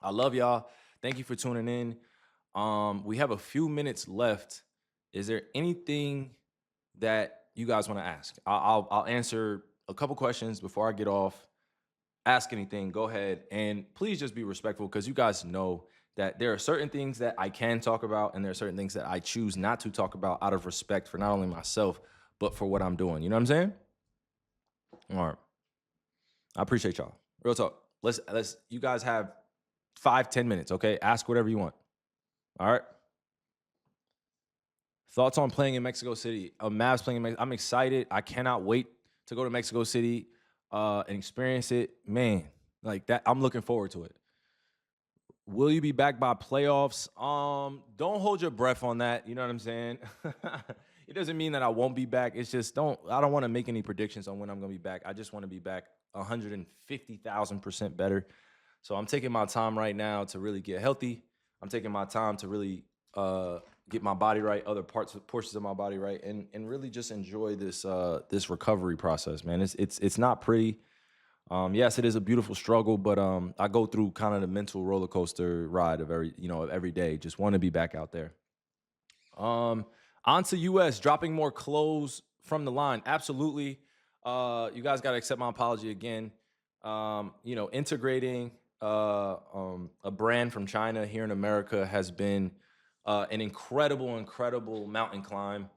I love y'all. Thank you for tuning in. We have a few minutes left. Is there anything that you guys want to ask? I'll answer a couple questions before I get off. Ask anything, go ahead. And please just be respectful because you guys know that there are certain things that I can talk about and there are certain things that I choose not to talk about out of respect for not only myself, but for what I'm doing. You know what I'm saying? All right. I appreciate y'all. Real talk. Let's you guys have 5, 10 minutes, okay? Ask whatever you want. All right. Thoughts on playing in Mexico City? Mavs playing in Mexico. I'm excited. I cannot wait to go to Mexico City and experience it. Man, like that. I'm looking forward to it. Will you be back by playoffs? Don't hold your breath on that. You know what I'm saying? It doesn't mean that I won't be back. It's just I don't want to make any predictions on when I'm gonna be back. I just want to be back 150,000% better. So I'm taking my time right now to really get healthy. I'm taking my time to really get my body right, other portions of my body right, and really just enjoy this recovery process, man. It's not pretty. Yes, it is a beautiful struggle, but I go through kind of the mental roller coaster ride of every day. Just want to be back out there. On to US, dropping more clothes from the line. Absolutely. You guys got to accept my apology again. Integrating a brand from China here in America has been an incredible mountain climb.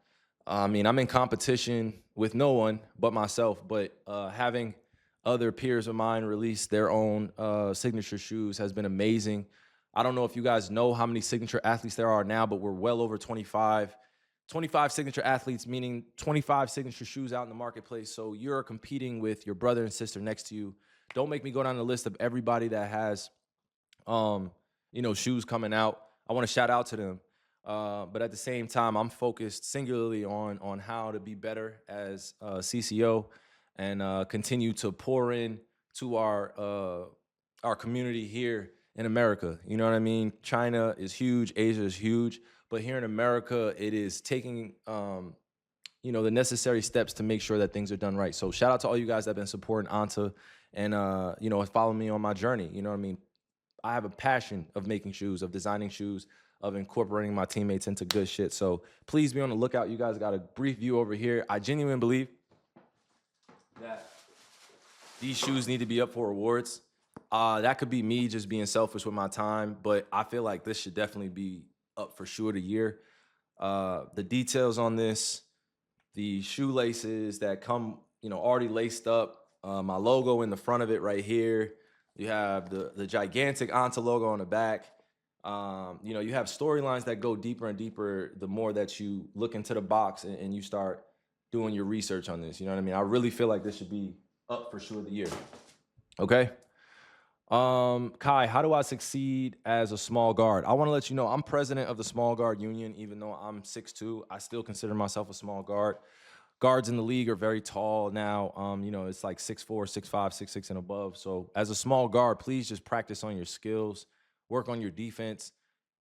I mean, I'm in competition with no one but myself, but having other peers of mine release their own signature shoes has been amazing. I don't know if you guys know how many signature athletes there are now, but we're well over 25. 25 signature athletes, meaning 25 signature shoes out in the marketplace. So you're competing with your brother and sister next to you. Don't make me go down the list of everybody that has, shoes coming out. I want to shout out to them. But at the same time, I'm focused singularly on how to be better as CCO and continue to pour in to our community here in America. You know what I mean? China is huge, Asia is huge, but here in America, it is taking the necessary steps to make sure that things are done right. So shout out to all you guys that have been supporting ANTA and following me on my journey. You know what I mean? I have a passion of making shoes, of designing shoes, of incorporating my teammates into good shit. So please be on the lookout. You guys got a brief view over here. I genuinely believe that these shoes need to be up for awards. That could be me just being selfish with my time, but I feel like this should definitely be up for shoe of the year. The details on this, the shoelaces that come, already laced up, my logo in the front of it right here. You have the gigantic ANTA logo on the back. You have storylines that go deeper and deeper the more that you look into the box and you start doing your research on this. You know what I mean? I really feel like this should be up for shoe of the year. Okay. Kai, how do I succeed as a small guard? I want to let you know I'm president of the small guard union. Even though I'm 6'2", I still consider myself a small guard. Guards in the league are very tall now. It's like 6'4", 6'5", 6'6", and above. So as a small guard, please just practice on your skills, work on your defense.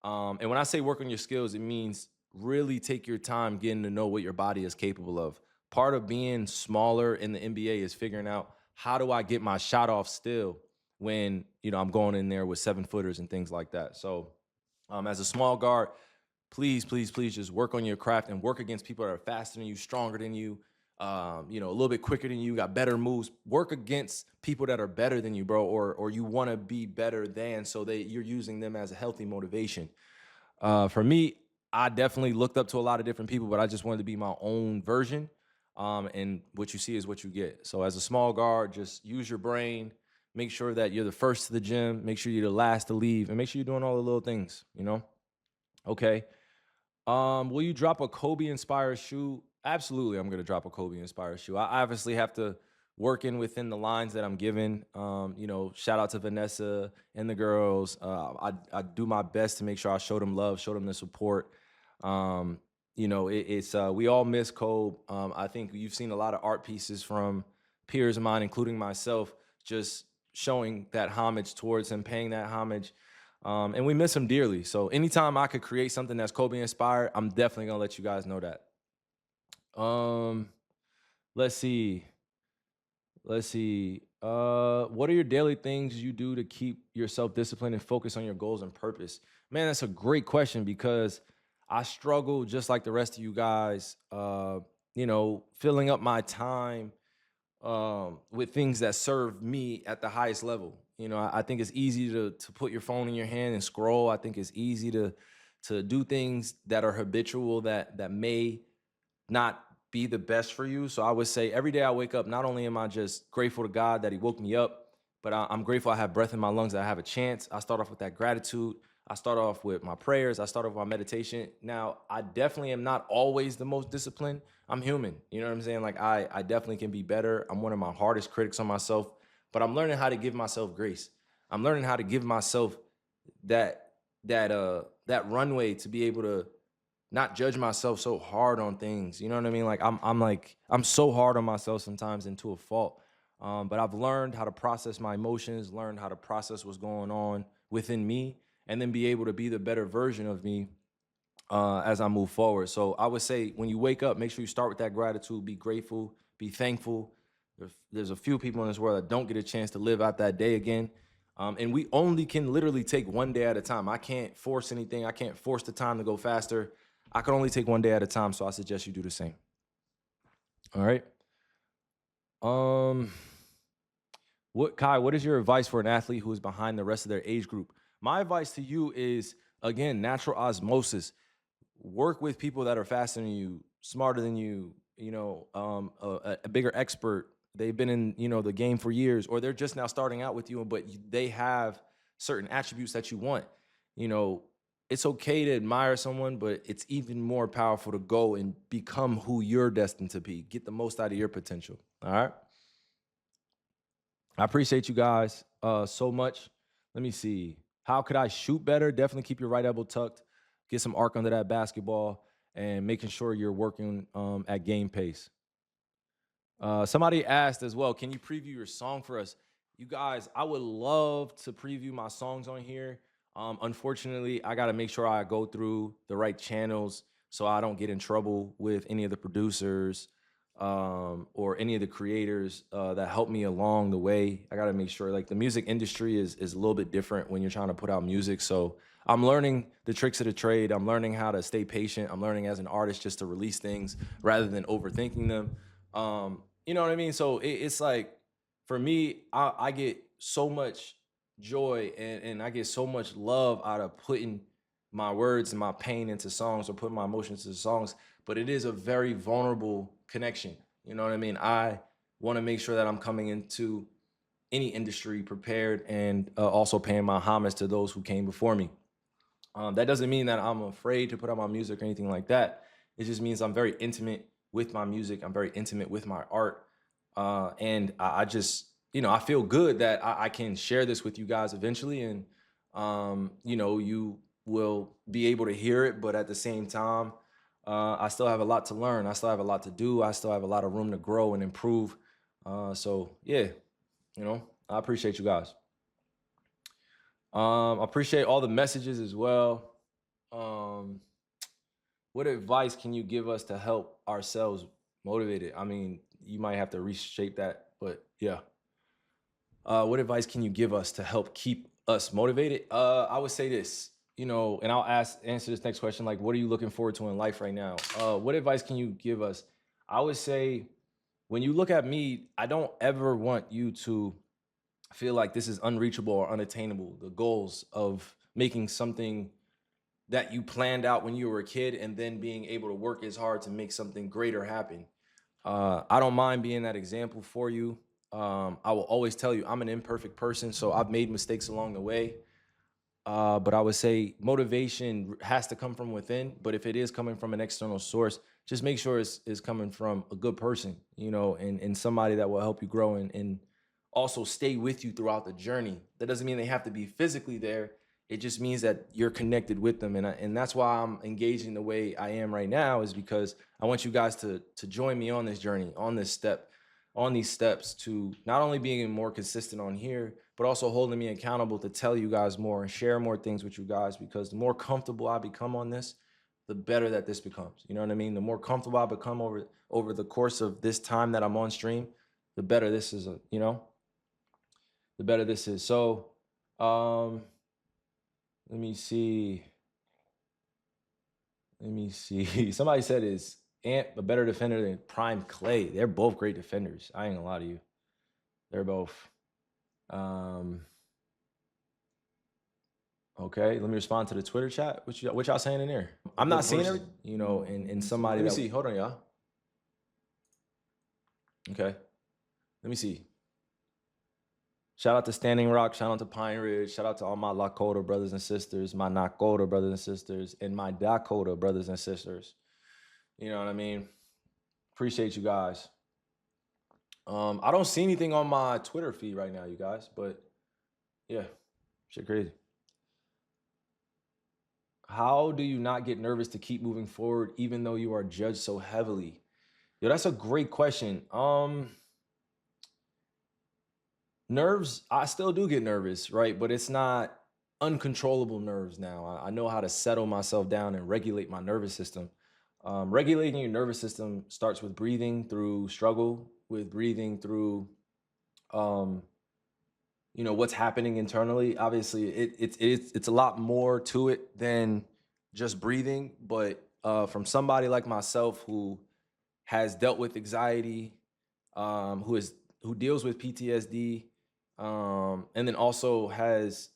And when I say work on your skills, it means really take your time getting to know what your body is capable of. Part of being smaller in the NBA is figuring out how do I get my shot off still when, I'm going in there with 7-footers and things like that. So as a small guard, please just work on your craft and work against people that are faster than you, stronger than you, a little bit quicker than you, got better moves. Work against people that are better than you, bro, or you want to be better than, so that you're using them as a healthy motivation. For me, I definitely looked up to a lot of different people, but I just wanted to be my own version. And what you see is what you get. So as a small guard, just use your brain. Make sure that you're the first to the gym. Make sure you're the last to leave. And make sure you're doing all the little things, Okay. Will you drop a Kobe-inspired shoe? Absolutely, I'm going to drop a Kobe-inspired shoe. I obviously have to work within the lines that I'm given. Shout out to Vanessa and the girls. I do my best to make sure I show them love, show them the support. We all miss Kobe. I think you've seen a lot of art pieces from peers of mine, including myself, just showing that homage towards him, paying that homage. And we miss him dearly. So anytime I could create something that's Kobe inspired, I'm definitely gonna let you guys know that. Let's see. What are your daily things you do to keep yourself disciplined and focus on your goals and purpose? Man, that's a great question because I struggle just like the rest of you guys, filling up my time with things that serve me at the highest level. I think it's easy to put your phone in your hand and scroll. I think it's easy to do things that are habitual that may not be the best for you. So I would say every day I wake up, not only am I just grateful to God that He woke me up, but I'm grateful I have breath in my lungs, that I have a chance. I start off with that gratitude. I start off with my prayers. I start off with my meditation. Now, I definitely am not always the most disciplined. I'm human. You know what I'm saying? Like I definitely can be better. I'm one of my hardest critics on myself, but I'm learning how to give myself grace. I'm learning how to give myself that that runway to be able to not judge myself so hard on things. You know what I mean? Like I'm so hard on myself sometimes into a fault. But I've learned how to process my emotions, learned how to process what's going on within me, and then be able to be the better version of me as I move forward. So I would say when you wake up, make sure you start with that gratitude, be grateful, be thankful. There's a few people in this world that don't get a chance to live out that day again. And we only can literally take one day at a time. I can't force anything. I can't force the time to go faster. I can only take one day at a time. So I suggest you do the same. All right. What is your advice for an athlete who is behind the rest of their age group? My advice to you is, again, natural osmosis. Work with people that are faster than you, smarter than you, a bigger expert. They've been in, the game for years, or they're just now starting out with you, but they have certain attributes that you want. It's okay to admire someone, but it's even more powerful to go and become who you're destined to be. Get the most out of your potential. All right. I appreciate you guys so much. Let me see. How could I shoot better? Definitely keep your right elbow tucked. Get some arc under that basketball and making sure you're working at game pace. Somebody asked as well, can you preview your song for us? You guys, I would love to preview my songs on here. Unfortunately, I got to make sure I go through the right channels so I don't get in trouble with any of the producers or any of the creators that help me along the way. I got to make sure, like, the music industry is a little bit different when you're trying to put out music. So I'm learning the tricks of the trade. I'm learning how to stay patient. I'm learning as an artist just to release things rather than overthinking them. You know what I mean? So it's like, for me, I get so much joy and I get so much love out of putting my words and my pain into songs or putting my emotions into songs. But it is a very vulnerable connection. You know what I mean? I want to make sure that I'm coming into any industry prepared and also paying my homage to those who came before me. That doesn't mean that I'm afraid to put out my music or anything like that. It just means I'm very intimate with my music. I'm very intimate with my art. And I just, I feel good that I can share this with you guys eventually. And, you will be able to hear it. But at the same time, I still have a lot to learn. I still have a lot to do. I still have a lot of room to grow and improve. So, yeah, I appreciate you guys. I appreciate all the messages as well. What advice can you give us to help ourselves motivated? I mean, you might have to reshape that, but yeah. What advice can you give us to help keep us motivated? I would say this, and I'll answer this next question. Like, what are you looking forward to in life right now? What advice can you give us? I would say, when you look at me, I don't ever want you to feel like this is unreachable or unattainable. The goals of making something that you planned out when you were a kid and then being able to work as hard to make something greater happen. I don't mind being that example for you. I will always tell you I'm an imperfect person, so I've made mistakes along the way. But I would say motivation has to come from within. But if it is coming from an external source, just make sure it's coming from a good person, and somebody that will help you grow and also stay with you throughout the journey. That doesn't mean they have to be physically there. It just means that you're connected with them. And that's why I'm engaging the way I am right now, is because I want you guys to join me on this journey, on these steps to not only being more consistent on here, but also holding me accountable to tell you guys more and share more things with you guys, because the more comfortable I become on this, the better that this becomes. You know what I mean? The more comfortable I become over the course of this time that I'm on stream, the better this is, the better this is. So, let me see. Let me see. Somebody said is Ant a better defender than Prime Clay? They're both great defenders. I ain't gonna lie to you. They're both. Um, okay, let me respond to the Twitter chat. What y'all saying in there? I'm not seeing it, in somebody. Let me see. Hold on, y'all. Okay. Let me see. Shout out to Standing Rock. Shout out to Pine Ridge. Shout out to all my Lakota brothers and sisters, my Nakota brothers and sisters, and my Dakota brothers and sisters. You know what I mean? Appreciate you guys. I don't see anything on my Twitter feed right now, you guys, but yeah, shit crazy. How do you not get nervous to keep moving forward even though you are judged so heavily? Yo, that's a great question. Nerves, I still do get nervous, right? But it's not uncontrollable nerves now. I know how to settle myself down and regulate my nervous system. Regulating your nervous system starts with breathing through struggle, with breathing through, what's happening internally. Obviously, it's a lot more to it than just breathing. But from somebody like myself who has dealt with anxiety, who deals with PTSD, and then also has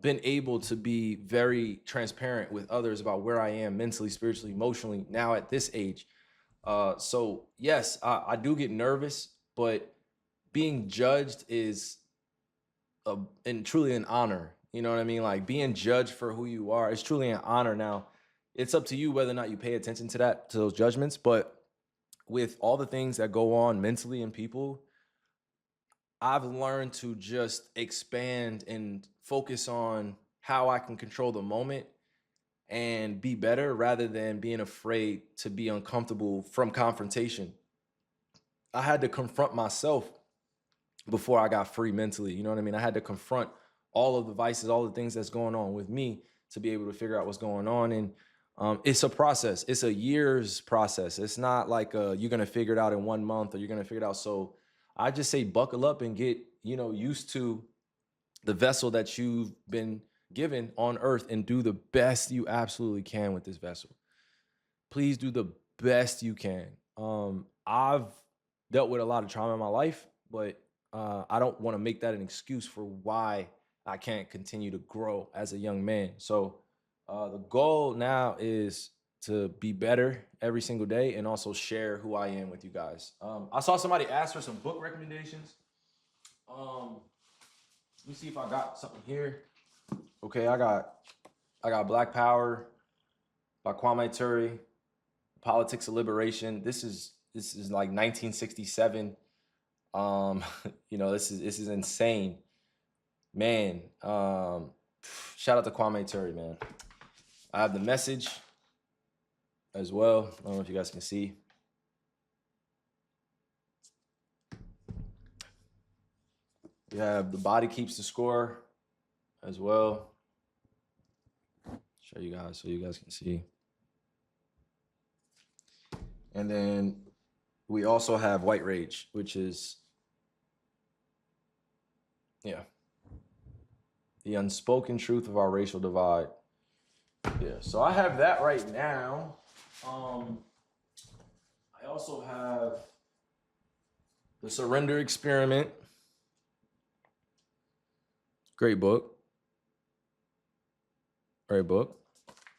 been able to be very transparent with others about where I am mentally, spiritually, emotionally now at this age. So yes, I do get nervous, but being judged is and truly an honor. You know what I mean? Like being judged for who you are, it's truly an honor. Now, it's up to you whether or not you pay attention to those judgments. But with all the things that go on mentally in people, I've learned to just expand and focus on how I can control the moment and be better rather than being afraid to be uncomfortable from confrontation. I had to confront myself before I got free mentally. You know what I mean? I had to confront all of the vices, all the things that's going on with me to be able to figure out what's going on. And it's a process. It's a year's process. It's not like you're going to figure it out in 1 month or you're going to figure it out. So I just say buckle up and get, used to the vessel that you've been given on earth and do the best you absolutely can with this vessel. Please do the best you can. I've dealt with a lot of trauma in my life, but I don't want to make that an excuse for why I can't continue to grow as a young man. So the goal now is to be better every single day and also share who I am with you guys. I saw somebody ask for some book recommendations. Let me see if I got something here. Okay, I got Black Power by Kwame Ture, Politics of Liberation. This is like 1967. This is insane, man. Shout out to Kwame Ture, man. I have the Message as well. I don't know if you guys can see. We have The Body Keeps the Score as well. Show you guys so you guys can see. And then we also have White Rage, which is, the unspoken truth of our racial divide. Yeah, so I have that right now. I also have The Surrender Experiment. Great book. Great book.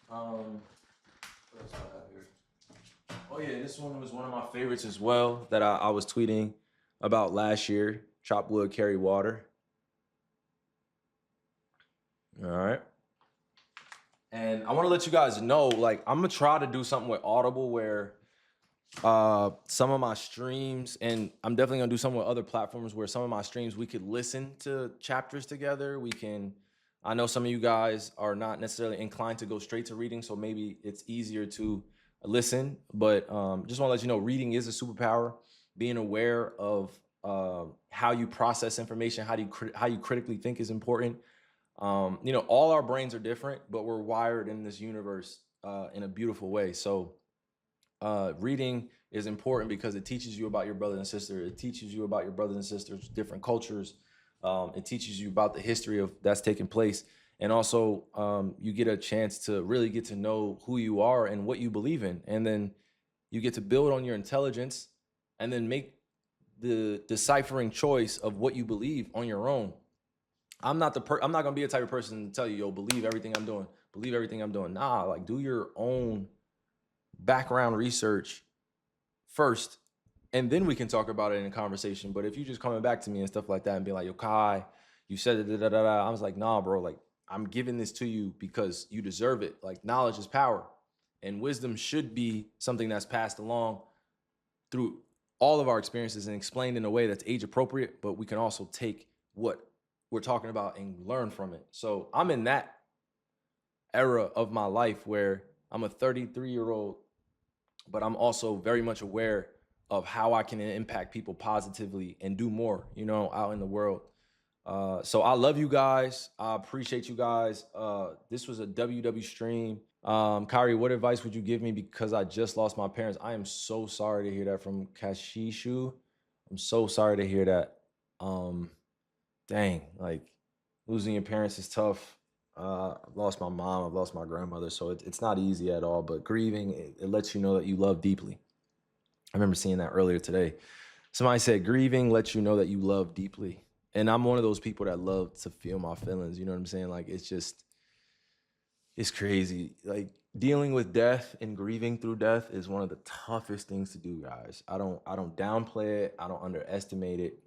What else do I have here? Oh yeah, this one was one of my favorites as well that I was tweeting about last year. Chop wood, carry water. All right. And I want to let you guys know, like, I'm gonna try to do something with Audible where some of my streams, and I'm definitely gonna do something with other platforms where some of my streams we could listen to chapters together. I know some of you guys are not necessarily inclined to go straight to reading, so maybe it's easier to listen. But just want to let you know, reading is a superpower. Being aware of how you process information, how you critically think is important. All our brains are different, but we're wired in this universe in a beautiful way. So reading is important because it teaches you about your brothers and sisters. It teaches you about your brothers and sisters, different cultures, It teaches you about the history of that's taking place. And also, you get a chance to really get to know who you are and what you believe in. And then you get to build on your intelligence and then make the deciphering choice of what you believe on your own. I'm not gonna be the type of person to tell you, yo, believe everything I'm doing, believe everything I'm doing. Nah, like do your own background research first, and then we can talk about it in a conversation. But if you just coming back to me and stuff like that and be like, yo, Kai, you said it, da, da, da, da. I was like, nah, bro, like I'm giving this to you because you deserve it. Like knowledge is power, and wisdom should be something that's passed along through all of our experiences and explained in a way that's age appropriate, but we can also take what we're talking about and learn from it. So I'm in that era of my life where I'm a 33-year-old, but I'm also very much aware of how I can impact people positively and do more, out in the world. So I love you guys. I appreciate you guys. This was a WW stream. Kyrie, what advice would you give me because I just lost my parents? I am so sorry to hear that from Kashishu. I'm so sorry to hear that. Dang, like losing your parents is tough. I've lost my mom, I've lost my grandmother, so it's not easy at all. But grieving, it lets you know that you love deeply. I remember seeing that earlier today. Somebody said grieving lets you know that you love deeply. And I'm one of those people that love to feel my feelings. You know what I'm saying? Like it's crazy. Like dealing with death and grieving through death is one of the toughest things to do, guys. I don't downplay it. I don't underestimate it.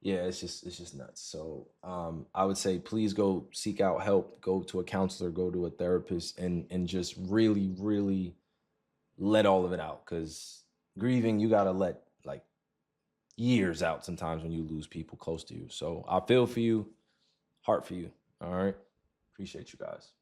Yeah, it's just nuts. So I would say please go seek out help, go to a counselor, go to a therapist, and just really, really let all of it out. Because grieving, you gotta let like years out sometimes when you lose people close to you. So I feel for you, heart for you. All right. Appreciate you guys.